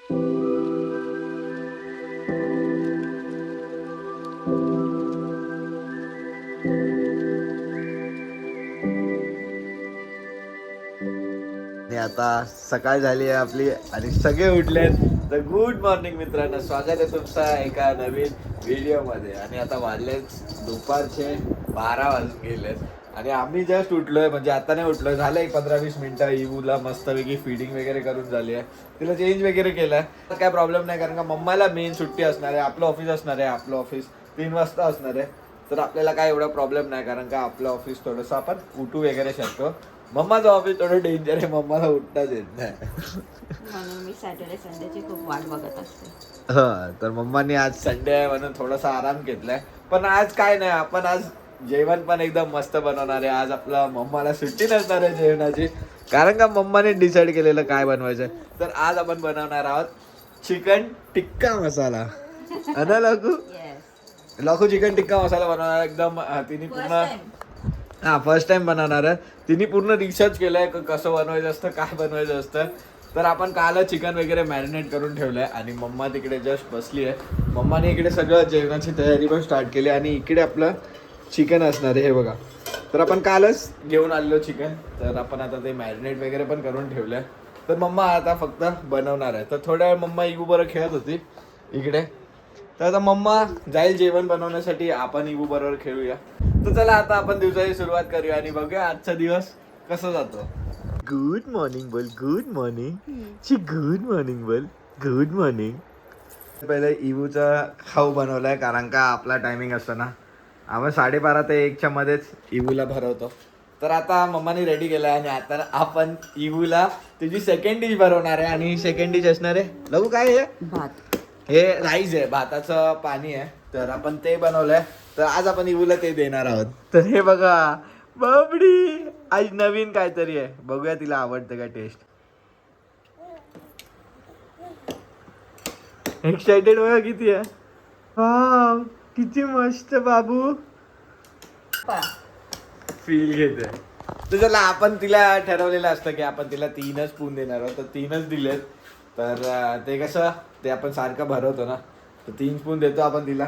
आणि आता सकाळ झाली आहे आपली आणि सगळे उठलेत. तर गुड मॉर्निंग मित्रांनो, स्वागत आहे तुमचा एका नवीन व्हिडिओमध्ये. आणि आता वाजले दुपारचे 12 वाजून गेलेत आणि आम्ही जस्ट उठलोय, म्हणजे आता नाही उठलोय, झालं एक 15-20 मिनिटं. इवूला मस्तपैकी फीडिंग वगैरे करून झाली आहे, तिला चेंज वगैरे केलाय. तर काय प्रॉब्लेम नाही, कारण का मम्माला मेन सुट्टी असणार आहे, आपलं ऑफिस असणार आहे, आपलं ऑफिस 3 वाजता असणार आहे. तर आपल्याला काय एवढा प्रॉब्लेम नाही, कारण का आपलं ऑफिस थोडंसं आपण उठू वगैरे शकतो. मम्माचं ऑफिस थोडं डेंजर आहे, मम्माला उठताच येत नाही. म्हणून मी सॅटर्डे संडेची खूप वाट बघत असते. हा, तर मम्मानी आज संडे आहे म्हणून थोडासा आराम घेतलाय. पण आज काय नाही, आपण आज जेवण पण एकदम मस्त बनवणार आहे. आज आपला मम्माला सुट्टी नसणार आहे जेवणाची, कारण का मम्माने डिसाईड केलेलं काय बनवायचं. तर आज आपण बनवणार आहोत चिकन टिक्का मसाला. ना लाखू लाखू चिकन टिक्का मसाला बनवणार एकदम. तिने पूर्ण फर्स्ट टाइम बनवणार आहे. तिने पूर्ण रिसर्च केलंय कसं बनवायचं असतं, काय बनवायचं असतं. तर आपण काल चिकन वगैरे मॅरिनेट करून ठेवलंय आणि मम्मा तिकडे जस्ट बसली आहे. मम्माने इकडे सगळं जेवणाची तयारी पण स्टार्ट केली आणि इकडे आपलं चिकन असणार आहे, हे बघा. तर आपण कालच घेऊन आलेलो चिकन, तर आपण आता ते मॅरिनेट वगैरे पण करून ठेवलंय. तर मम्मा आता फक्त बनवणार आहे. तर थोड्या वेळ मम्मा इवू बरोबर खेळत होती इकडे. तर आता मम्मा जाईल जेवण बनवण्यासाठी, आपण इवू बरोबर खेळूया. तर चला आता आपण दिवसाची सुरुवात करूया आणि बघूया आजचा दिवस कसा जातो. गुड मॉर्निंग बोल, गुड मॉर्निंग. गुड मॉर्निंग बोल, गुड मॉर्निंग. पहिले इवूचा खाऊ बनवलाय, कारण का आपला टायमिंग असतो ना, आपण 12:30 ते 1च्या मध्येच इवूला भरवतो. तर आता मम्माने रेडी केलाय आणि आता आपण इवूला तुझी सेकंड डिश बनवणार आहे. आणि सेकंड डिश असणार आहे लघु काय आहे, भात. हे राईस आहे, भाताचं पाणी आहे. तर आपण ते बनवलंय, तर आज आपण इवूला ते देणार आहोत. तर हे बघा बाबडी, आज नवीन काहीतरी आहे, बघूया तिला आवडतं का टेस्ट. एक्साइटेड बघा किती आहे. वाव किती मस्त बाबू, फील घेते. तर चला आपण तिला ठरवलेलं असतं की आपण तिला 3च स्पून देणार आहोत, तर 3च दिलेत. तर ते कसं, ते आपण सारखं भरवतो ना, तर 3 स्पून देतो आपण तिला.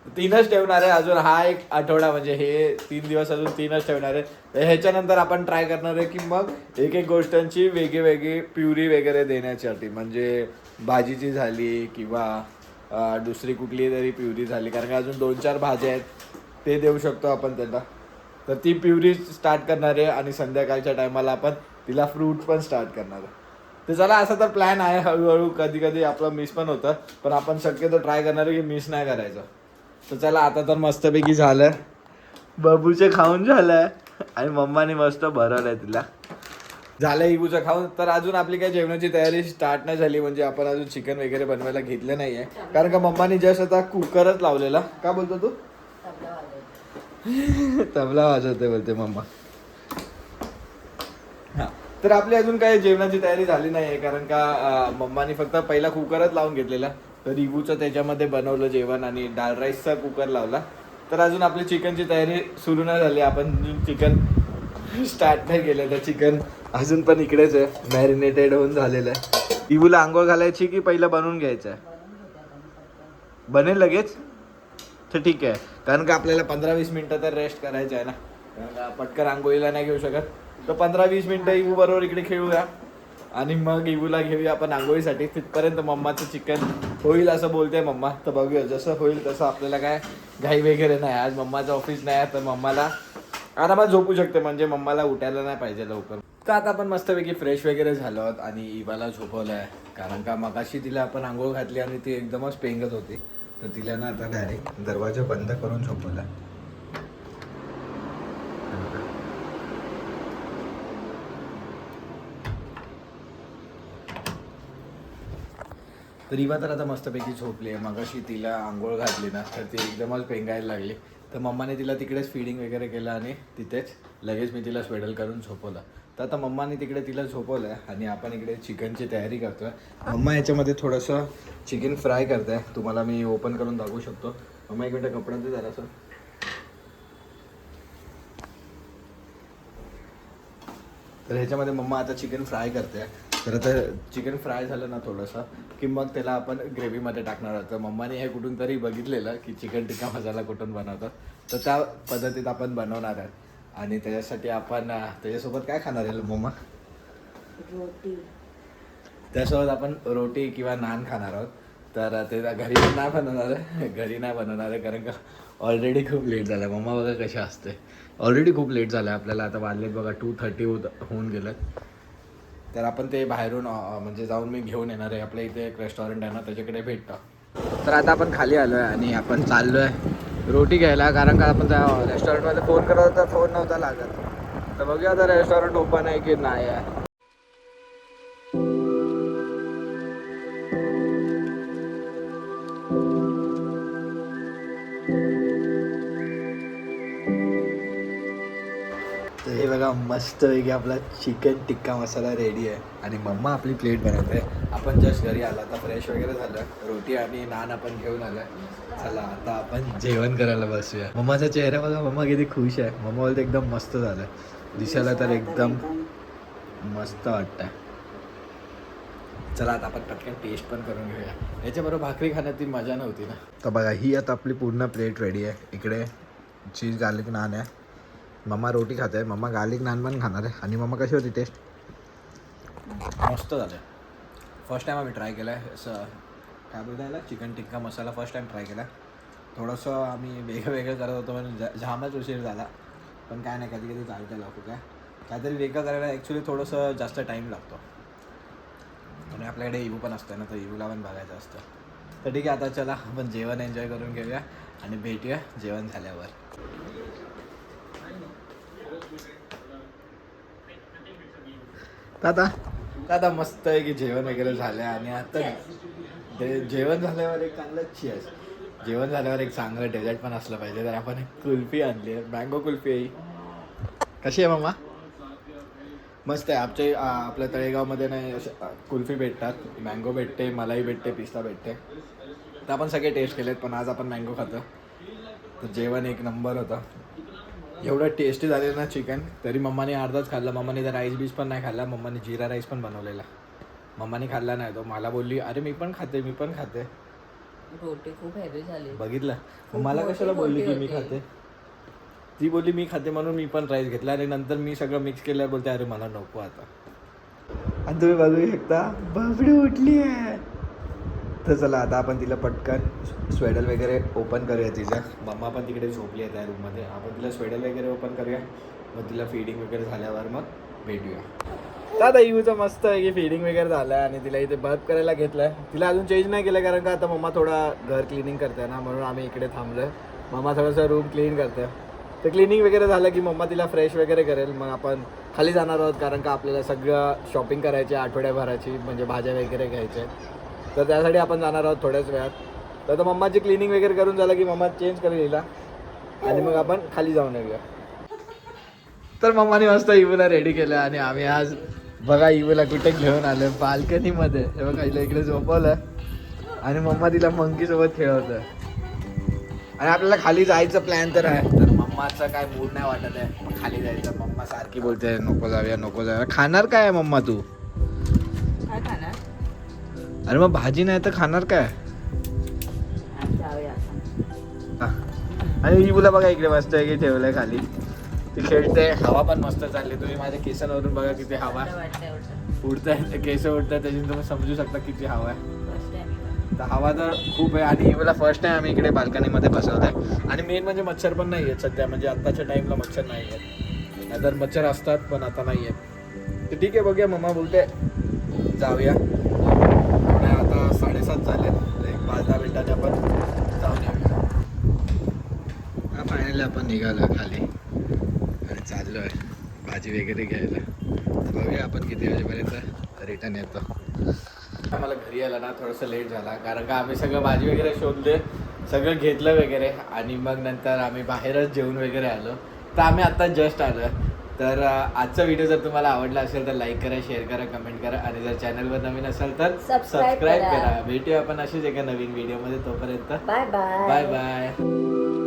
3च ठेवणार आहे अजून हा एक आठवडा, म्हणजे हे 3 दिवस अजून 3च ठेवणार आहे. तर ह्याच्यानंतर आपण ट्राय करणार आहे की मग एक एक गोष्टांची वेगळी प्युरी वगैरे देण्यासाठी, म्हणजे भाजीची झाली किंवा दुसरी कुठली तरी प्युरी झाली, कारण का अजून 2-4 भाज्या आहेत, ते देऊ शकतो आपण त्यांना. तर ती प्युरी स्टार्ट करणार आहे आणि संध्याकाळच्या टायमाला आपण तिला फ्रूट पण स्टार्ट करणार आहे. तर चला असा तर प्लॅन आहे. हळूहळू कधी कधी आपलं मिस पण होतं, पण आपण शक्यतो ट्राय करणार आहे की मिस नाही करायचं. तर चला आता तर मस्तपैकी झालं, बाबूचे खाऊन झालंय आणि मम्माने मस्त भरवलंय तिला. झालं इवूचं खाऊन. तर अजून आपली काही जेवणाची तयारी स्टार्ट नाही झाली, म्हणजे आपण अजून चिकन वगैरे बनवायला घेतलं नाहीये, कारण का मम्माने जस्ट आता कुकरच लावलेला. का बोलतो तू? तबला वाजवते बोलते मम्मा. हा, तर आपली अजून काही जेवणाची तयारी झाली नाही, कारण का मम्माने फक्त पहिला कुकरच लावून घेतलेला. तर इवूचं त्याच्यामध्ये बनवलं जेवण आणि डाळ राईसचा कुकर लावला. तर अजून आपली चिकनची तयारी सुरू नाही झाली, आपण चिकन स्टार्ट नाही केलं. तर चिकन अजून पण इकडेच आहे, मॅरिनेटेड होऊन झालेलं आहे. इवूला आंघोळ घालायची की पहिला बनवून घ्यायचं आहे? बनेल लगेच, तर ठीक आहे, कारण का आपल्याला 15-20 मिनिटं तर रेस्ट करायचं आहे ना, कारण का पटकन आंघोळीला नाही घेऊ शकत. तर 15-20 मिनिटं इवू बरोबर इकडे खेळूया आणि मग इवूला घेऊया आपण आंघोळीसाठी. तिथपर्यंत मम्माचं चिकन होईल असं बोलते मम्मा. तर बघूया जसं होईल तसं, आपल्याला काय घाई वगैरे नाही. आज मम्माचं ऑफिस नाही आहे, तर मम्माला आरामात झोपू शकते, म्हणजे मम्माला उठायला नाही पाहिजे लवकर. तर आता आपण मस्तपैकी फ्रेश वगैरे झालो आहोत आणि इवाला झोपवलं आहे, कारण का मगाशी तिला आपण आंघोळ घातली आणि ती एकदमच पेंगत होती. तर तिला ना आता डायरेक्ट दरवाजा बंद करून झोपवला. तर इवा तर आता मस्तपैकी झोपली आहे. मगाशी तिला आंघोळ घातली ना, तर ती एकदमच पेंगायला लागली. तर मम्माने तिला तिकडेच फीडिंग वगैरे केलं आणि तिथेच लगेच मी तिला स्वेडल करून झोपवलं. तर आता मम्माने तिकडे तिला झोपवलं आहे आणि आपण इकडे चिकनची तयारी करतो आहे. मम्मा याच्यामध्ये थोडंसं चिकन फ्राय करते आहे, तुम्हाला मी ओपन करून दाखवू शकतो. मम्मा एक मिनटं कपड्यात दे जरासं. तर ह्याच्यामध्ये मम्मा आता चिकन फ्राय करते आहे. तर आता चिकन फ्राय झालं ना थोडंसं की मग त्याला आपण ग्रेव्हीमध्ये टाकणार आहोत. तर मम्माने हे कुठून तरी बघितलेलं की चिकन टिक्का मसाला कुठून बनवतात, तर त्या पद्धतीत आपण बनवणार आहे. आणि त्याच्यासाठी आपण त्याच्यासोबत काय खाणार आहे मम्मा? रोटी. त्यासोबत आपण रोटी किंवा नान खाणार आहोत. तर ते घरी पण नाही बनवणार आहे, घरी नाही बनवणार आहे कारण का ऑलरेडी खूप लेट झालं आहे. मम्मा बघा कशा असते, ऑलरेडी खूप लेट झालं आहे आपल्याला. आता वाजलेत बघा 2:30 होऊन गेलं. तर आपण ते बाहेरून म्हणजे जाऊन मी घेऊन येणार आहे. आपल्या इथे एक रेस्टॉरंट आहे ना, त्याच्याकडे भेटतं. तर आता आपण खाली आलो आहे आणि आपण चाललो आहे रोटी घ्यायला, कारण का आपण त्या रेस्टॉरंटमध्ये फोन करत होता, फोन नव्हता लागत. तर बघूया आता रेस्टॉरंट ओपन आहे की नाही आहे. तर हे बघा मस्तपैकी आपला चिकन टिक्का मसाला रेडी आहे आणि मम्मा आपली प्लेट बनवते. आपण जस्ट घरी आला आता, फ्रेश वगैरे झालं, रोटी आणि नान आपण घेऊन आलं. चला आता आपण जेवण करायला बसूया. मम्माचा चेहरा बघा, मम्मा किती खुश आहे. मम्मा बोलते एकदम मस्त झालं, दिसायला तर एकदम मस्त वाटतंय. चला आता आपण पटकन टेस्ट पण करून घेऊया. याच्याबरोबर भाकरी खाण्यात ती मजा नव्हती ना. तर बघा ही आता आपली पूर्ण प्लेट रेडी आहे. इकडे चीज गार्लिक नान आहे, मम्मा रोटी खाते आहे, मम्मा गार्लिक नान पण खाणार आहे. आणि मम्मा कशी होती टेस्ट? मस्त झालं. फर्स्ट टाईम आम्ही ट्राय केलं आहे असं काय बोलता याला, chicken tikka masala first time try केला. थोडंसं आम्ही वेगळं करत होतो म्हणजे जामच उशीर झाला, पण काय नाही, कधी कधी चालतं लागतो. काहीतरी वेगळं करायला ॲक्च्युली थोडंसं जास्त टाईम लागतो. आणि आपल्याकडे इवू पण असतं ना, तर इवूला पण बघायचं असतं. तर ठीक आहे, आता चला आपण जेवण एन्जॉय करून घेऊया आणि भेटूया जेवण झाल्यावर. दादा मस्त आहे की जेवण वगैरे झालं आणि आता जेवण झाल्यावर एक चांगलं चीज, जेवण झाल्यावर एक चांगलं डेझर्ट पण असलं पाहिजे. तर आपण एक कुल्फी आणली आहे, मँगो कुल्फी आहे. कशी आहे मम्मा? मस्त आहे. आपल्या तळेगावमध्ये नाही कुल्फी भेटतात, मँगो भेटते, मलाई भेटते, पिस्ता भेटते. तर आपण सगळे टेस्ट केलेत, पण आज आपण मँगो खातो. तर जेवण एक नंबर होतं. एवढं टेस्टी झालेलं ना चिकन, तरी मम्माने अर्धाच खाल्ला. मम्माने तर राईस बीस पण नाही खाल्ला. मम्माने जिरा राईस पण बनवलेला, मम्माने खाल्ला नाही तो. मला बोलली अरे मी पण खाते. रोटी खूप हेवी झाली. बघितलं मला कशाला बोलली की मी खाते. ती बोलली मी खाते म्हणून मी पण राईस घेतला आणि नंतर मी सगळं मिक्स केल्यावर बोलते अरे मला नको आता. आणि तुम्ही बघू शकता बाबडी उठली आहे. तर चला आता आपण तिला पटकन स्वेडल वगैरे ओपन करूया तिचं. मम्मा पण तिकडे झोपली आहे त्या रूममध्ये. आपण तिला स्वेडल वगैरे ओपन करूया, मग तिला फीडिंग वगैरे झाल्यावर मग भेटूया. दादा इवूचं मस्त आहे की फीडिंग वगैरे झालं आहे आणि तिला इथे बर्फ करायला घेतलं आहे. तिला अजून चेंज नाही केलं कारण का आता मम्मा थोडा घर क्लिनिंग करते ना, म्हणून आम्ही इकडे थांबलो आहे. मम्मा थोडंसं रूम क्लीन करते. तर क्लिनिंग वगैरे झालं की मम्मा तिला फ्रेश वगैरे करेल. मग आपण खाली जाणार आहोत कारण का आपल्याला सगळं शॉपिंग करायची आठवड्याभराची, म्हणजे भाज्या वगैरे घ्यायच्या. तर त्यासाठी आपण जाणार आहोत थोड्याच वेळात. तर मम्माची क्लिनिंग वगैरे करून झालं की मम्मा चेंज करेल हिला आणि मग आपण खाली जाऊन येऊया. तर मम्माने मस्त इवूला रेडी केलं आणि आम्ही आज बघा इवूला कुठे घेऊन आलो, बाल्कनीमध्ये. हे बघा हिला इकडे झोपवलं आणि मम्मा तिला मंकीसोबत खेळवतं. आणि आपल्याला खाली जायचं प्लॅन तर आहे, तर मम्माचा काय मूड नाही वाटत आहे खाली जायचं. मम्मा सारखी बोलते नको जाऊया. खाणार काय आहे मम्मा तू? काय खाणार? अरे मग भाजी नाही तर खाणार काय? जाऊया आपण. आणि इवूला बघा इकडे मस्त आहे की ठेवलंय खाली, ती खेळते. हवा पण मस्त चालली. तुम्ही माझ्या केसांवरून बघा किती हवा उडताय, केस उडताय, त्याच्यातून तुम्ही समजू शकता किती हवा आहे. तर हवा तर खूप आहे. आणि इवूला फर्स्ट टाइम आम्ही इकडे बाल्कनीमध्ये बसवत आहे. आणि मेन म्हणजे मच्छर पण नाही आहेत सध्या, म्हणजे आत्ताच्या टाईमला मच्छर नाही आहेत. नाहीतर मच्छर असतात पण आता नाही आहेत. तर ठीक आहे बघूया. मम्मा बोलते जाऊया. आता 7:30 झाले, एक 5-10 मिनिटांनी आपण जाऊन येऊया. फायनली आपण निघालो खाली आणि चाललो आहे भाजी वगैरे घ्यायला. तर बघूया आपण किती वाजेपर्यंत रिटर्न येतो. आम्हाला घरी यायला ना थोडंसं लेट झाला कारण का आम्ही सगळं भाजी वगैरे शोधले, सगळं घेतलं वगैरे आणि मग नंतर आम्ही बाहेरच जेवून वगैरे आलो. तर आम्ही आत्ता जस्ट आलो. तर आजचा व्हिडिओ जर तुम्हाला आवडला असेल तर लाईक करा, शेअर करा, कमेंट करा आणि जर चॅनलवर नवीन असेल तर सबस्क्राईब करा. भेटूया आपण अशीच एका नवीन व्हिडिओमध्ये. तोपर्यंत बाय बाय. Bye bye.